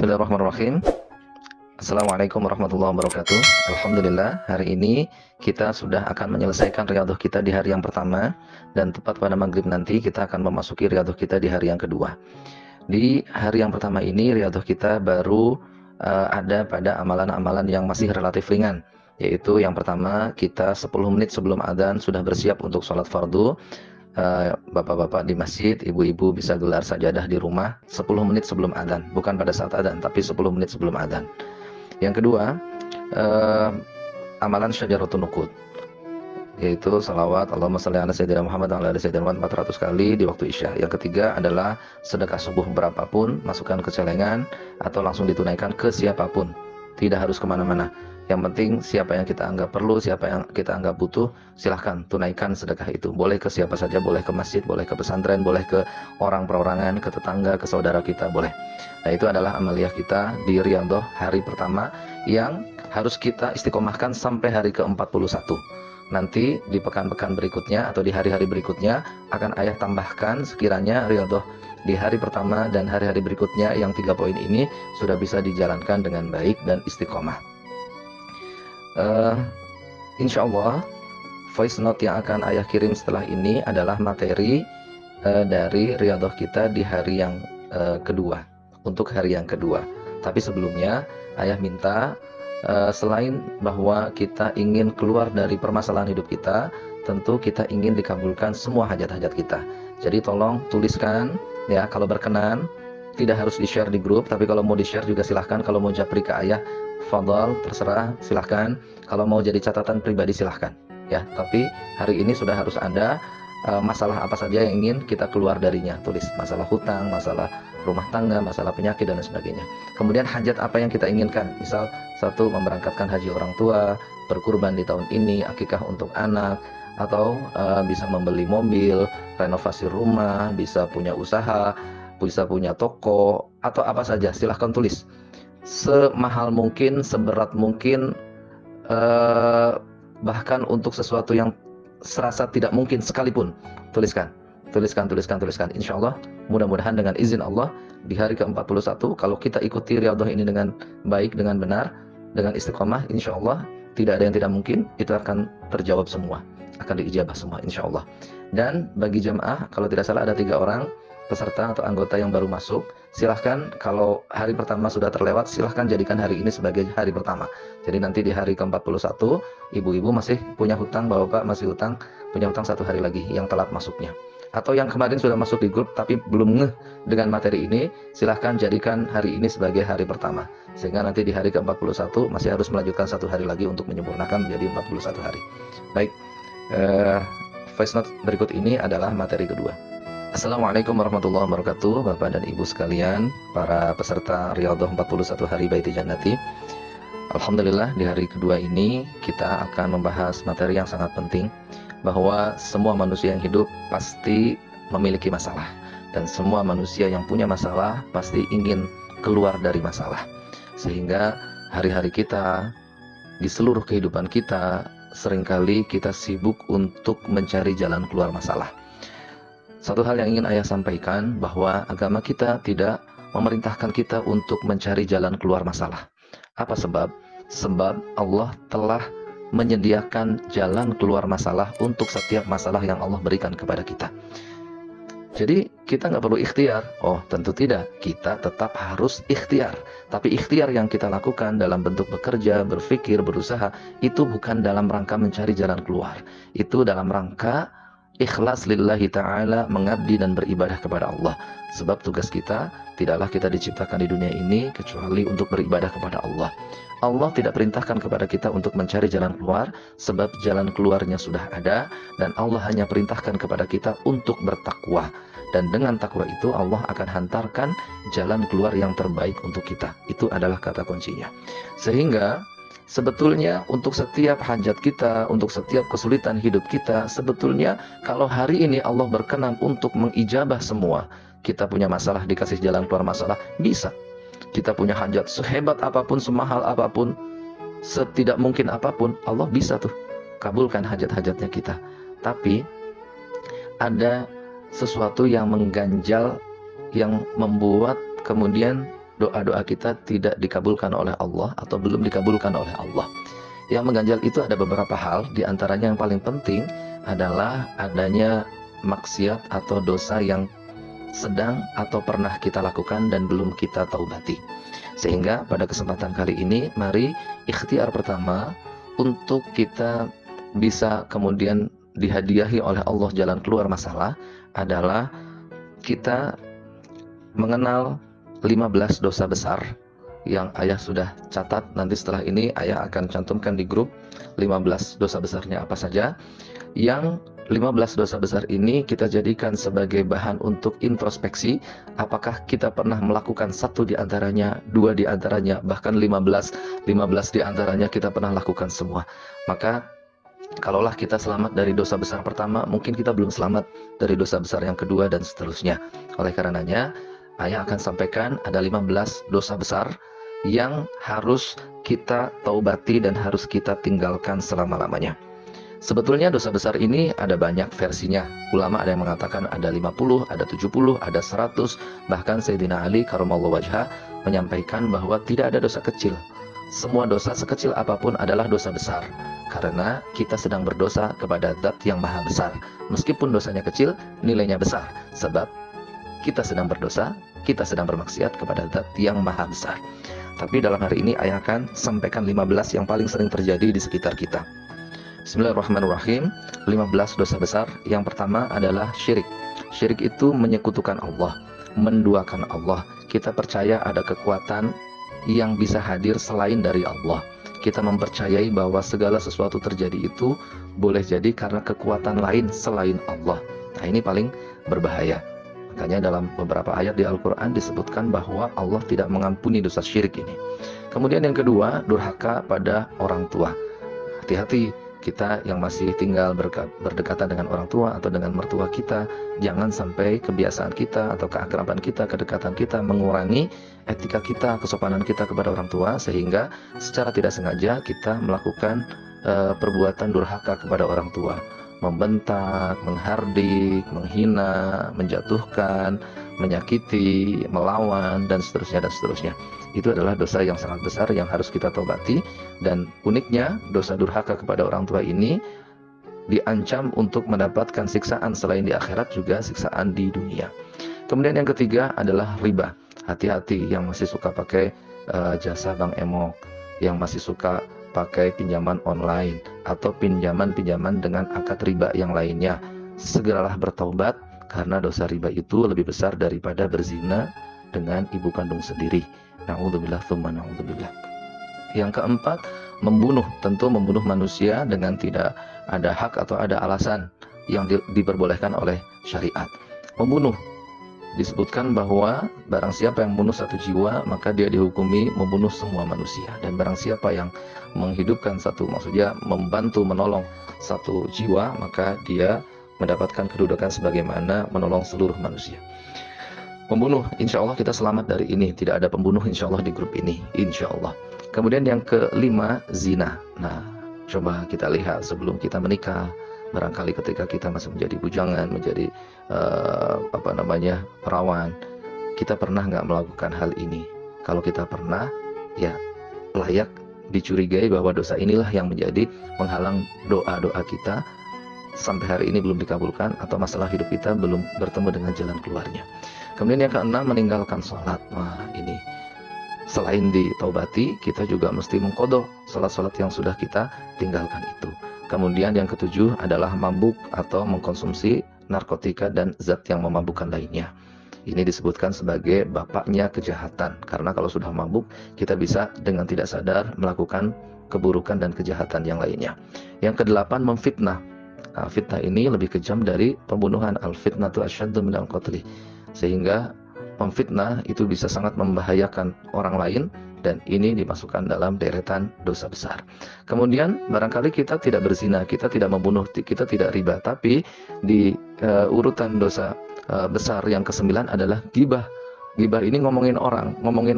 Bismillahirrahmanirrahim. Assalamualaikum warahmatullahi wabarakatuh. Alhamdulillah, hari ini kita sudah akan menyelesaikan riyadhah kita di hari yang pertama, dan tepat pada maghrib nanti kita akan memasuki riyadhah kita di hari yang kedua. Di hari yang pertama ini riyadhah kita baru ada pada amalan-amalan yang masih relatif ringan, yaitu yang pertama kita 10 menit sebelum adzan sudah bersiap untuk sholat fardu. Bapak-bapak di masjid, ibu-ibu bisa gelar sajadah di rumah 10 menit sebelum adzan, bukan pada saat adzan tapi 10 menit sebelum adzan. Yang kedua, amalan syajaratun nuqud, yaitu salawat Allahumma shalli ala sayyidina Muhammad wa ala ali sayyidina Muhammad 400 kali di waktu Isya. Yang ketiga adalah sedekah subuh berapapun, masukkan ke celengan atau langsung ditunaikan ke siapapun, tidak harus kemana-mana. Yang penting siapa yang kita anggap perlu, siapa yang kita anggap butuh, silahkan tunaikan sedekah itu. Boleh ke siapa saja, boleh ke masjid, boleh ke pesantren, boleh ke orang perorangan, ke tetangga, ke saudara kita, boleh. Nah, itu adalah amaliyah kita di riyadhah hari pertama yang harus kita istiqomahkan sampai hari ke-41. Nanti di pekan-pekan berikutnya atau di hari-hari berikutnya akan ayah tambahkan sekiranya riyadhah di hari pertama dan hari-hari berikutnya yang 3 poin ini sudah bisa dijalankan dengan baik dan istiqomah. Insya Allah voice note yang akan ayah kirim setelah ini adalah materi dari riyadhah kita di hari yang kedua, untuk hari yang kedua. Tapi sebelumnya ayah minta selain bahwa kita ingin keluar dari permasalahan hidup kita, tentu kita ingin dikabulkan semua hajat-hajat kita. Jadi tolong tuliskan ya, kalau berkenan. Tidak harus di-share di grup, tapi kalau mau di-share juga silahkan. Kalau mau japri ke ayah, fadhal, terserah, silahkan. Kalau mau jadi catatan pribadi silahkan ya. Tapi hari ini sudah harus ada masalah apa saja yang ingin kita keluar darinya. Tulis masalah hutang, masalah rumah tangga, masalah penyakit dan sebagainya. Kemudian hajat apa yang kita inginkan, misal 1, memberangkatkan haji orang tua, berkurban di tahun ini, akikah untuk anak, atau bisa membeli mobil, renovasi rumah, bisa punya usaha, bisa punya toko, atau apa saja, silahkan tulis semahal mungkin, seberat mungkin, bahkan untuk sesuatu yang serasa tidak mungkin sekalipun, tuliskan. Insya Allah mudah-mudahan dengan izin Allah di hari ke-41 kalau kita ikuti riyadhah ini dengan baik, dengan benar, dengan istiqomah, insya Allah tidak ada yang tidak mungkin, itu akan terjawab semua, akan diijabah semua insya Allah. Dan bagi jamaah, kalau tidak salah ada 3 orang peserta atau anggota yang baru masuk, silahkan kalau hari pertama sudah terlewat, silahkan jadikan hari ini sebagai hari pertama. Jadi nanti di hari ke-41 ibu-ibu masih punya hutang, bapak masih punya hutang 1 hari lagi yang telat masuknya, atau yang kemarin sudah masuk di grup tapi belum ngeh dengan materi ini, silahkan jadikan hari ini sebagai hari pertama, sehingga nanti di hari ke-41 masih harus melanjutkan 1 hari lagi untuk menyempurnakan menjadi 41 hari. Baik, voice note berikut ini adalah materi kedua. Assalamualaikum warahmatullahi wabarakatuh, Bapak dan Ibu sekalian, para peserta riyadhah 41 hari Baiti Jannati. Alhamdulillah di hari kedua ini kita akan membahas materi yang sangat penting, bahwa semua manusia yang hidup pasti memiliki masalah, dan semua manusia yang punya masalah pasti ingin keluar dari masalah. Sehingga hari-hari kita, di seluruh kehidupan kita, seringkali kita sibuk untuk mencari jalan keluar masalah. Satu hal yang ingin ayah sampaikan, bahwa agama kita tidak memerintahkan kita untuk mencari jalan keluar masalah. Apa sebab? Sebab Allah telah menyediakan jalan keluar masalah untuk setiap masalah yang Allah berikan kepada kita. Jadi kita nggak perlu ikhtiar. Oh tentu tidak, kita tetap harus ikhtiar. Tapi ikhtiar yang kita lakukan dalam bentuk bekerja, berpikir, berusaha, itu bukan dalam rangka mencari jalan keluar. Itu dalam rangka ikhlas lillahi ta'ala, mengabdi dan beribadah kepada Allah. Sebab tugas kita, tidaklah kita diciptakan di dunia ini kecuali untuk beribadah kepada Allah. Allah tidak perintahkan kepada kita untuk mencari jalan keluar, sebab jalan keluarnya sudah ada, dan Allah hanya perintahkan kepada kita untuk bertakwa. Dan dengan takwa itu Allah akan hantarkan jalan keluar yang terbaik untuk kita. Itu adalah kata kuncinya. Sehingga sebetulnya untuk setiap hajat kita, untuk setiap kesulitan hidup kita, sebetulnya kalau hari ini Allah berkenan untuk mengijabah semua, kita punya masalah dikasih jalan keluar masalah, bisa. Kita punya hajat sehebat apapun, semahal apapun, setidak mungkin apapun, Allah bisa tuh kabulkan hajat-hajatnya kita. Tapi ada sesuatu yang mengganjal, yang membuat kemudian doa-doa kita tidak dikabulkan oleh Allah atau belum dikabulkan oleh Allah. Yang mengganjal itu ada beberapa hal, diantaranya yang paling penting adalah adanya maksiat atau dosa yang sedang atau pernah kita lakukan dan belum kita taubati. Sehingga pada kesempatan kali ini, mari ikhtiar pertama untuk kita bisa kemudian dihadiahi oleh Allah jalan keluar masalah adalah kita mengenal 15 dosa besar yang ayah sudah catat. Nanti setelah ini ayah akan cantumkan di grup 15 dosa besarnya apa saja. Yang 15 dosa besar ini kita jadikan sebagai bahan untuk introspeksi. Apakah kita pernah melakukan satu di antaranya, dua di antaranya, bahkan 15 di antaranya kita pernah lakukan semua. Maka kalaulah kita selamat dari dosa besar pertama, mungkin kita belum selamat dari dosa besar yang kedua dan seterusnya. Oleh karenanya, ayah akan sampaikan ada 15 dosa besar yang harus kita taubati dan harus kita tinggalkan selama-lamanya. Sebetulnya dosa besar ini ada banyak versinya. Ulama ada yang mengatakan ada 50, ada 70, ada 100. Bahkan Sayyidina Ali karamallahu wajhah menyampaikan bahwa tidak ada dosa kecil. Semua dosa sekecil apapun adalah dosa besar. Karena kita sedang berdosa kepada Zat yang Maha Besar. Meskipun dosanya kecil, nilainya besar. Sebab kita sedang berdosa, kita sedang bermaksiat kepada Zat yang Maha Besar. Tapi dalam hari ini ayah akan sampaikan 15 yang paling sering terjadi di sekitar kita. Bismillahirrahmanirrahim. 15 dosa besar. Yang pertama adalah syirik. Syirik itu menyekutukan Allah, menduakan Allah. Kita percaya ada kekuatan yang bisa hadir selain dari Allah. Kita mempercayai bahwa segala sesuatu terjadi itu boleh jadi karena kekuatan lain selain Allah. Nah, ini paling berbahaya. Makanya dalam beberapa ayat di Al-Quran disebutkan bahwa Allah tidak mengampuni dosa syirik ini. Kemudian yang kedua, durhaka pada orang tua. Hati-hati kita yang masih tinggal berdekatan dengan orang tua atau dengan mertua kita, jangan sampai kebiasaan kita atau keakraban kita, kedekatan kita mengurangi etika kita, kesopanan kita kepada orang tua, sehingga secara tidak sengaja kita melakukan perbuatan durhaka kepada orang tua. Membentak, menghardik, menghina, menjatuhkan, menyakiti, melawan, dan seterusnya dan seterusnya. Itu adalah dosa yang sangat besar yang harus kita tobati. Dan uniknya, dosa durhaka kepada orang tua ini diancam untuk mendapatkan siksaan selain di akhirat, juga siksaan di dunia. Kemudian yang ketiga adalah riba. Hati-hati yang masih suka pakai jasa Bank Emok, yang masih suka pakai pinjaman online atau pinjaman-pinjaman dengan akad riba yang lainnya. Segeralah bertaubat, karena dosa riba itu lebih besar daripada berzina dengan ibu kandung sendiri. Na'udzubillah tsumma na'udzubillah. Yang keempat, membunuh. Tentu membunuh manusia dengan tidak ada hak atau ada alasan yang diperbolehkan oleh syariat. Membunuh, disebutkan bahwa barang siapa yang membunuh satu jiwa, maka dia dihukumi membunuh semua manusia. Dan barang siapa yang menghidupkan satu, maksudnya membantu menolong satu jiwa, maka dia mendapatkan kedudukan sebagaimana menolong seluruh manusia. Membunuh, insya Allah kita selamat dari ini. Tidak ada pembunuh insya Allah di grup ini, insya Allah. Kemudian yang kelima, zina. Nah, coba kita lihat sebelum kita menikah, barangkali ketika kita masih menjadi bujangan, menjadi perawan, kita pernah nggak melakukan hal ini? Kalau kita pernah, ya layak dicurigai bahwa dosa inilah yang menjadi menghalang doa-doa kita sampai hari ini belum dikabulkan, atau masalah hidup kita belum bertemu dengan jalan keluarnya. Kemudian yang keenam, meninggalkan sholat. Wah, ini selain ditaubati, kita juga mesti mengqadha sholat-sholat yang sudah kita tinggalkan itu. Kemudian yang ketujuh adalah mabuk atau mengkonsumsi narkotika dan zat yang memabukkan lainnya. Ini disebutkan sebagai bapaknya kejahatan, karena kalau sudah mabuk, kita bisa dengan tidak sadar melakukan keburukan dan kejahatan yang lainnya. Yang kedelapan, memfitnah. Nah, fitnah ini lebih kejam dari pembunuhan. Al-fitnatu asyaddu minal qatli. Sehingga memfitnah itu bisa sangat membahayakan orang lain, dan ini dimasukkan dalam deretan dosa besar. Kemudian barangkali kita tidak berzina, kita tidak membunuh, kita tidak riba, tapi di urutan dosa besar yang kesembilan adalah ghibah. Ghibah ini ngomongin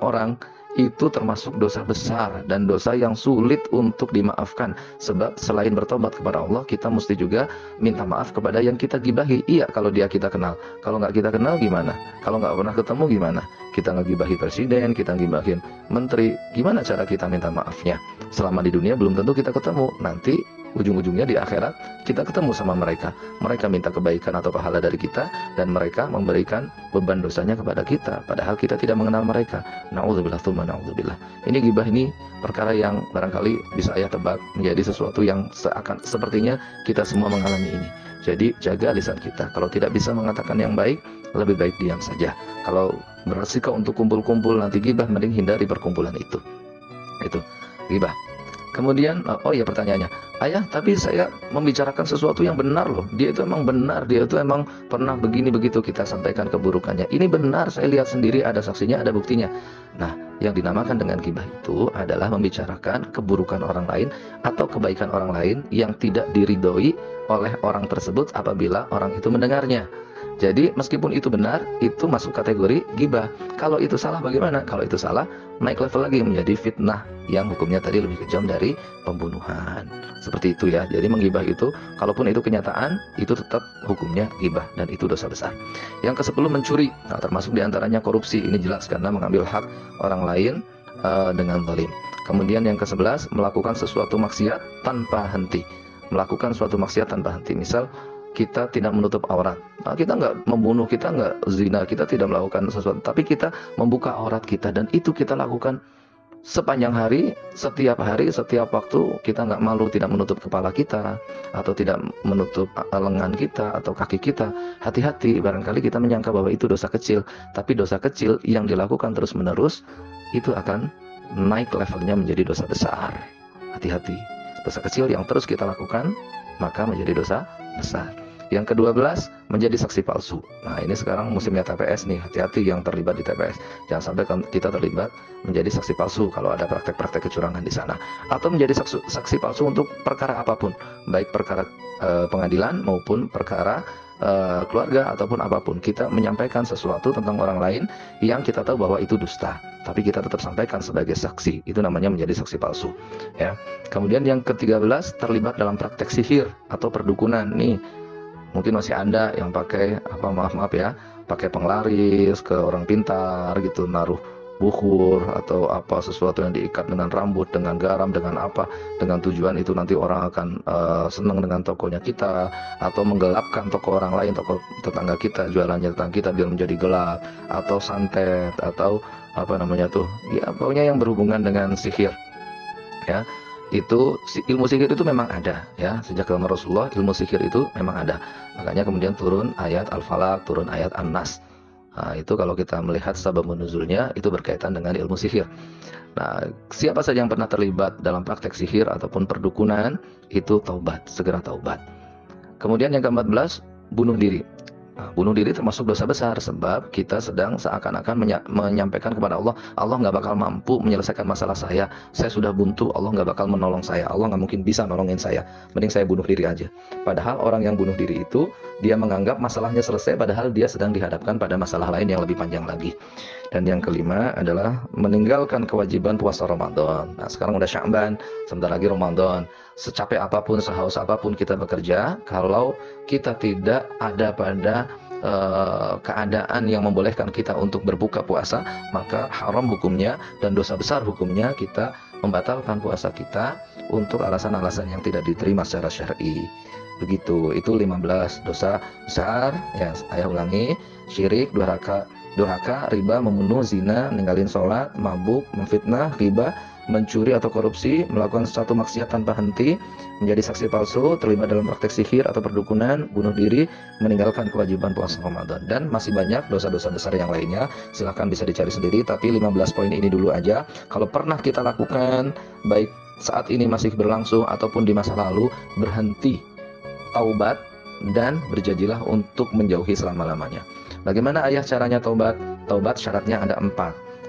orang itu termasuk dosa besar dan dosa yang sulit untuk dimaafkan. Sebab selain bertobat kepada Allah, kita mesti juga minta maaf kepada yang kita gibahi. Iya, kalau dia kita kenal. Kalau nggak kita kenal gimana? Kalau nggak pernah ketemu gimana? Kita ngegibahi presiden, kita ngegibahin menteri, gimana cara kita minta maafnya? Selama di dunia belum tentu kita ketemu. Nanti ujung-ujungnya di akhirat kita ketemu sama mereka. Mereka minta kebaikan atau pahala dari kita, dan mereka memberikan beban dosanya kepada kita, padahal kita tidak mengenal mereka. Na'udzubillah tsumma na'udzubillah. Ini gibah, ini perkara yang barangkali bisa saya tebak menjadi sesuatu yang sepertinya kita semua mengalami ini. Jadi jaga lisan kita. Kalau tidak bisa mengatakan yang baik, lebih baik diam saja. Kalau beresiko untuk kumpul-kumpul nanti gibah, mending hindari perkumpulan itu. Itu gibah. Kemudian, oh iya pertanyaannya, ayah, tapi saya membicarakan sesuatu yang benar loh. Dia itu emang benar, dia itu emang pernah begini begitu, kita sampaikan keburukannya. Ini benar, saya lihat sendiri, ada saksinya, ada buktinya. Nah, yang dinamakan dengan gibah itu adalah membicarakan keburukan orang lain atau kebaikan orang lain yang tidak diridhoi oleh orang tersebut apabila orang itu mendengarnya. Jadi meskipun itu benar, itu masuk kategori gibah. Kalau itu salah bagaimana? Kalau itu salah, naik level lagi menjadi fitnah yang hukumnya tadi lebih kejam dari pembunuhan. Seperti itu ya. Jadi menggibah itu, kalaupun itu kenyataan, itu tetap hukumnya gibah dan itu dosa besar. Yang ke-10 mencuri. Nah, termasuk diantaranya korupsi. Ini jelas karena mengambil hak orang lain dengan zalim. Kemudian yang ke-11 melakukan sesuatu maksiat tanpa henti. Melakukan suatu maksiat tanpa henti. Misal kita tidak menutup aurat. Nah, kita nggak membunuh, kita nggak zina, kita tidak melakukan sesuatu, tapi kita membuka aurat kita, dan itu kita lakukan sepanjang hari, setiap waktu. Kita nggak malu tidak menutup kepala kita, atau tidak menutup lengan kita atau kaki kita. Hati-hati, barangkali kita menyangka bahwa itu dosa kecil, tapi dosa kecil yang dilakukan terus-menerus itu akan naik levelnya menjadi dosa besar. Hati-hati, dosa kecil yang terus kita lakukan maka menjadi dosa besar. Yang ke-12 menjadi saksi palsu. Nah, ini sekarang musimnya TPS nih, hati-hati yang terlibat di TPS. Jangan sampai kita terlibat menjadi saksi palsu kalau ada praktek-praktek kecurangan di sana. Atau menjadi saksi palsu untuk perkara apapun, baik perkara pengadilan maupun perkara keluarga ataupun apapun. Kita menyampaikan sesuatu tentang orang lain yang kita tahu bahwa itu dusta, tapi kita tetap sampaikan sebagai saksi. Itu namanya menjadi saksi palsu. Ya. Kemudian yang ke-13 terlibat dalam praktek sihir atau perdukunan. Nih, mungkin masih ada yang pakai maaf ya, pakai penglaris ke orang pintar gitu, naruh bukur atau sesuatu yang diikat dengan rambut, dengan garam, dengan dengan tujuan itu nanti orang akan senang dengan tokonya kita, atau menggelapkan toko orang lain, toko tetangga kita, jualannya tetangga kita biar menjadi gelap, atau santet, atau ya pokoknya yang berhubungan dengan sihir. Ya, itu ilmu sihir itu memang ada ya, sejak zaman Rasulullah ilmu sihir itu memang ada. Makanya kemudian turun ayat Al-Falaq, turun ayat An-Nas. Nah, itu kalau kita melihat sabab nuzulnya itu berkaitan dengan ilmu sihir. Nah, siapa saja yang pernah terlibat dalam praktek sihir ataupun perdukunan, itu taubat, segera taubat. Kemudian yang ke-14 bunuh diri. Nah, bunuh diri termasuk dosa besar, sebab kita sedang seakan-akan menyampaikan kepada Allah, Allah nggak bakal mampu menyelesaikan masalah saya sudah buntu, Allah nggak bakal menolong saya, Allah nggak mungkin bisa nolongin saya, mending saya bunuh diri aja. Padahal orang yang bunuh diri itu, dia menganggap masalahnya selesai, padahal dia sedang dihadapkan pada masalah lain yang lebih panjang lagi. Dan yang kelima adalah meninggalkan kewajiban puasa Ramadan. Nah, sekarang udah Sya'ban, sebentar lagi Ramadan. Secapek apapun, sehaus apapun kita bekerja, kalau kita tidak ada pada keadaan yang membolehkan kita untuk berbuka puasa, maka haram hukumnya dan dosa besar hukumnya kita membatalkan puasa kita untuk alasan-alasan yang tidak diterima secara syar'i. Begitu, itu 15 dosa besar ya, saya ulangi: syirik, durhaka, riba, membunuh, zina, ninggalin sholat, mabuk, memfitnah, riba, mencuri atau korupsi, melakukan satu maksiat tanpa henti, menjadi saksi palsu, terlibat dalam praktek sihir atau perdukunan, bunuh diri, meninggalkan kewajiban puasa Ramadan. Dan masih banyak dosa-dosa besar yang lainnya, silahkan bisa dicari sendiri, tapi 15 poin ini dulu aja. Kalau pernah kita lakukan, baik saat ini masih berlangsung ataupun di masa lalu, berhenti, taubat, dan berjanjilah untuk menjauhi selama-lamanya. Bagaimana ayah caranya taubat? Taubat syaratnya ada 4.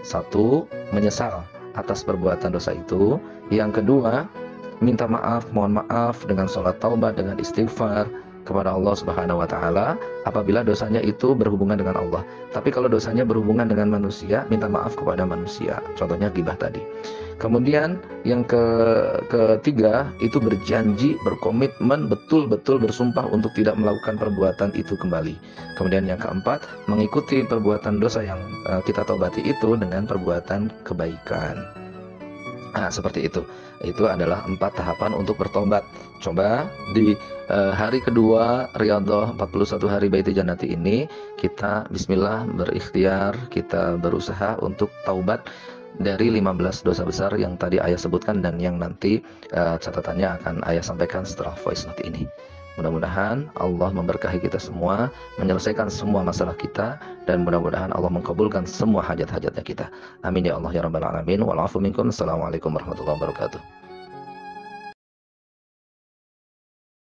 1. Menyesal atas perbuatan dosa itu. Yang kedua, minta maaf, mohon maaf dengan sholat taubat, dengan istighfar. kepada Allah Subhanahu wa taala apabila dosanya itu berhubungan dengan Allah. Tapi kalau dosanya berhubungan dengan manusia, minta maaf kepada manusia. Contohnya ghibah tadi. Kemudian yang ketiga itu berjanji, berkomitmen, betul-betul bersumpah untuk tidak melakukan perbuatan itu kembali. Kemudian yang keempat, mengikuti perbuatan dosa yang kita taubati itu dengan perbuatan kebaikan. Nah, seperti itu. Itu adalah 4 tahapan untuk bertobat. Coba di hari kedua Riyadhah 41 hari Baiti Jannati ini kita bismillah berikhtiar, kita berusaha untuk taubat dari 15 dosa besar yang tadi ayah sebutkan dan yang nanti catatannya akan ayah sampaikan setelah voice note ini. Mudah-mudahan Allah memberkahi kita semua, menyelesaikan semua masalah kita, dan mudah-mudahan Allah mengabulkan semua hajat-hajatnya kita. Amin ya Allah ya rabbal alamin. Wal afu minkum. Assalamualaikum warahmatullahi wabarakatuh.